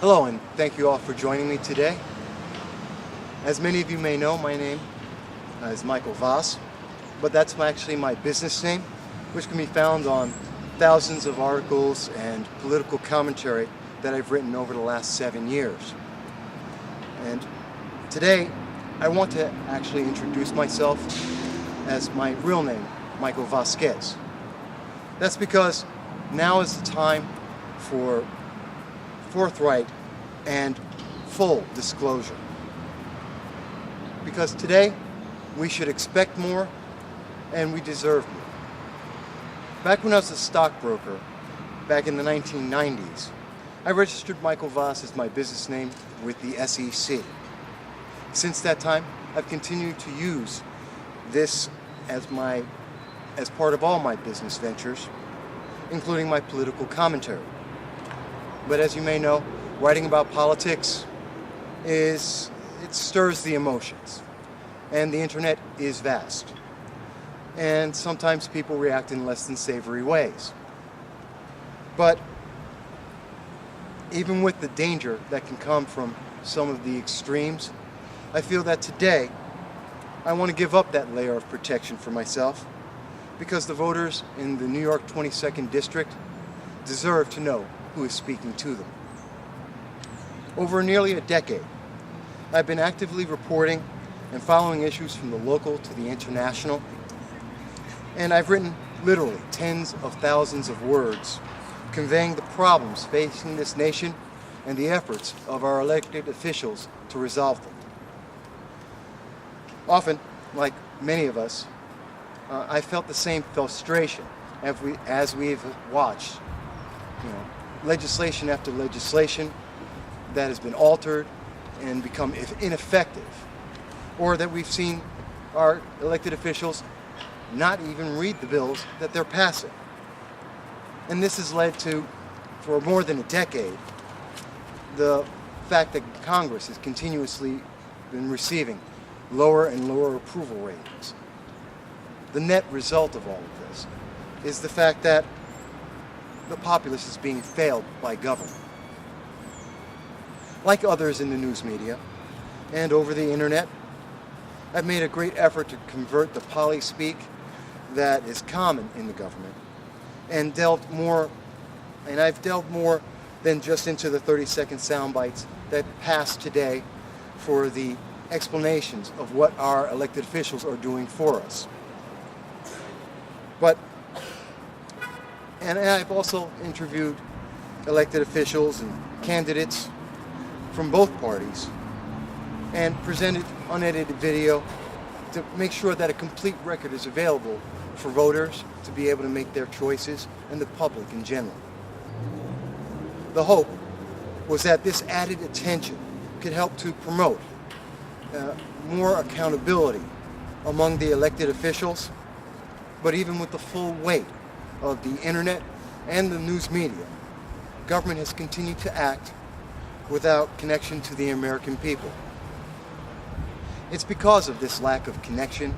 Hello, and thank you all for joining me today. As many of you may know, my name is Michael Vass, but that's actually my business name, which can be found on thousands of articles and political commentary that I've written over the last 7 years. And today, I want to actually introduce myself as my real name, Michael Vasquez. That's because now is the time for forthright and full disclosure. Because today, we should expect more and we deserve more. Back when I was a stockbroker, back in the 1990s, I registered Michael Vass as my business name with the SEC. Since that time, I've continued to use this as part of all my business ventures, including my political commentary. But as you may know, writing about politics it stirs the emotions, and the internet is vast. And sometimes people react in less than savory ways. But even with the danger that can come from some of the extremes, I feel that today I want to give up that layer of protection for myself, because the voters in the New York 22nd District deserve to know who is speaking to them. Over nearly a decade, I've been actively reporting and following issues from the local to the international, and I've written literally tens of thousands of words conveying the problems facing this nation and the efforts of our elected officials to resolve them. Often, like many of us, I felt the same frustration as we've watched legislation after legislation that has been altered and become ineffective, or that we've seen our elected officials not even read the bills that they're passing. And this has led to, for more than a decade, the fact that Congress has continuously been receiving lower and lower approval ratings. The net result of all of this is the fact that the populace is being failed by government. Like others in the news media and over the internet, I've made a great effort to convert the poly-speak that is common in the government and I've delved more than just into the 30-second sound bites that pass today for the explanations of what our elected officials are doing for us. And I've also interviewed elected officials and candidates from both parties and presented unedited video to make sure that a complete record is available for voters to be able to make their choices and the public in general. The hope was that this added attention could help to promote more accountability among the elected officials, but even with the full weight of the internet and the news media, government has continued to act without connection to the American people. It's because of this lack of connection,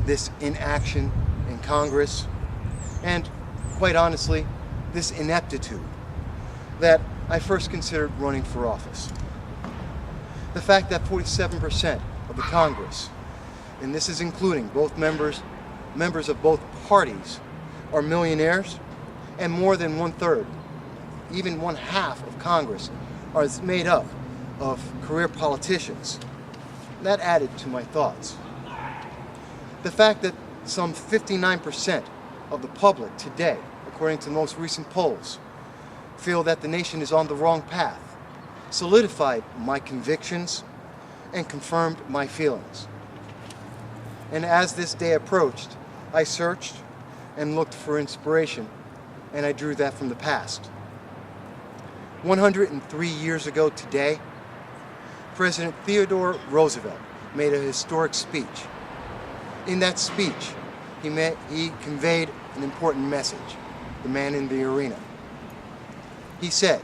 this inaction in Congress, and quite honestly, this ineptitude, that I first considered running for office. The fact that 47% of the Congress, and this is including both members of both parties, are millionaires, and more than 1/3, even 1/2 of Congress is made up of career politicians. That added to my thoughts. The fact that some 59% of the public today, according to the most recent polls, feel that the nation is on the wrong path, solidified my convictions and confirmed my feelings. And as this day approached, I searched and looked for inspiration, and I drew that from the past. 103 years ago today, President Theodore Roosevelt made a historic speech. In that speech, he conveyed an important message, the man in the arena. He said,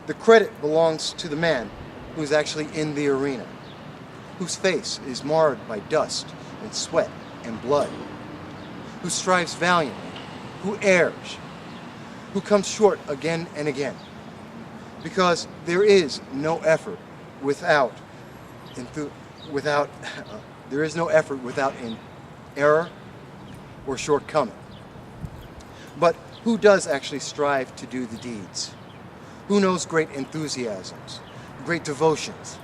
"The credit belongs to the man who's actually in the arena, whose face is marred by dust and sweat and blood, who strives valiantly, who errs, who comes short again and again, Because there is no effort without error or shortcoming. But who does actually strive to do the deeds? Who knows great enthusiasms, great devotions?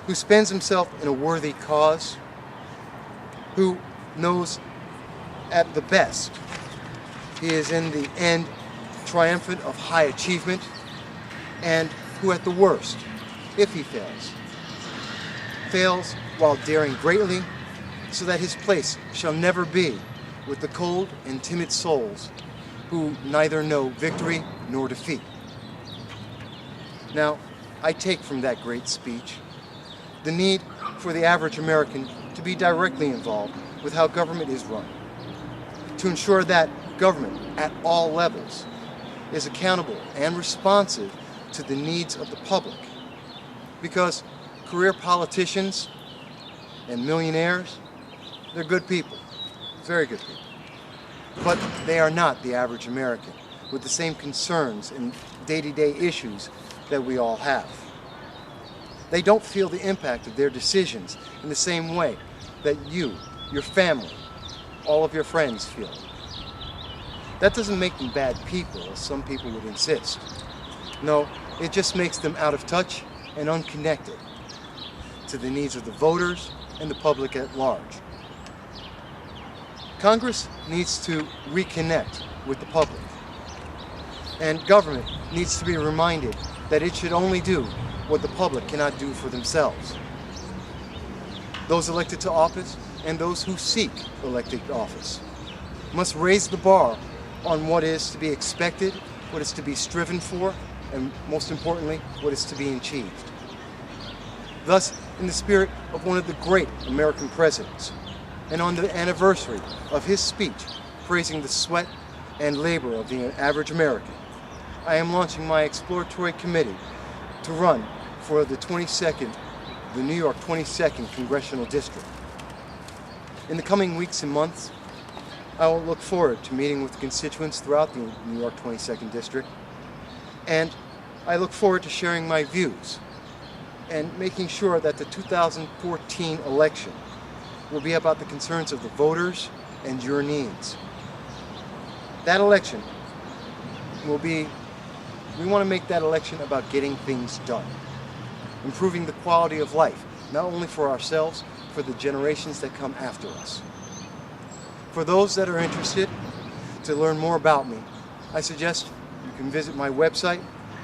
Who spends himself in a worthy cause? Who knows at the best he is in the end triumphant of high achievement, and who at the worst, if he fails while daring greatly, so that his place shall never be with the cold and timid souls who neither know victory nor defeat. Now, I take from that great speech the need for the average American to be directly involved with how government is run, to ensure that government at all levels is accountable and responsive to the needs of the public. Because career politicians and millionaires, they're good people, very good people. But they are not the average American with the same concerns and day-to-day issues that we all have. They don't feel the impact of their decisions in the same way that you, your family, all of your friends feel. That doesn't make them bad people, as some people would insist. No, it just makes them out of touch and unconnected to the needs of the voters and the public at large. Congress needs to reconnect with the public, and government needs to be reminded that it should only do what the public cannot do for themselves. Those elected to office and those who seek elected office must raise the bar on what is to be expected, what is to be striven for, and most importantly, what is to be achieved. Thus, in the spirit of one of the great American presidents, and on the anniversary of his speech praising the sweat and labor of the average American, I am launching my exploratory committee to run for the New York 22nd Congressional District. In the coming weeks and months, I will look forward to meeting with constituents throughout the New York 22nd District, and I look forward to sharing my views and making sure that the 2014 election will be about the concerns of the voters and your needs. That election will be, we want to make that election about getting things done, improving the quality of life, not only for ourselves, for the generations that come after us. For those that are interested to learn more about me, I suggest you can visit my website,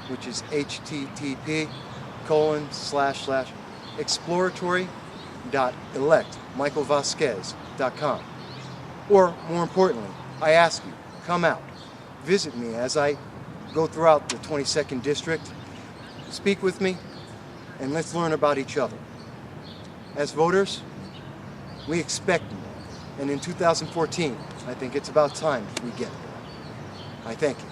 which is http://exploratory.electmichaelvasquez.com. Or, more importantly, I ask you, come out, visit me as I go throughout the 22nd District, speak with me, and let's learn about each other. As voters, we expect more. And in 2014, I think it's about time we get there. I thank you.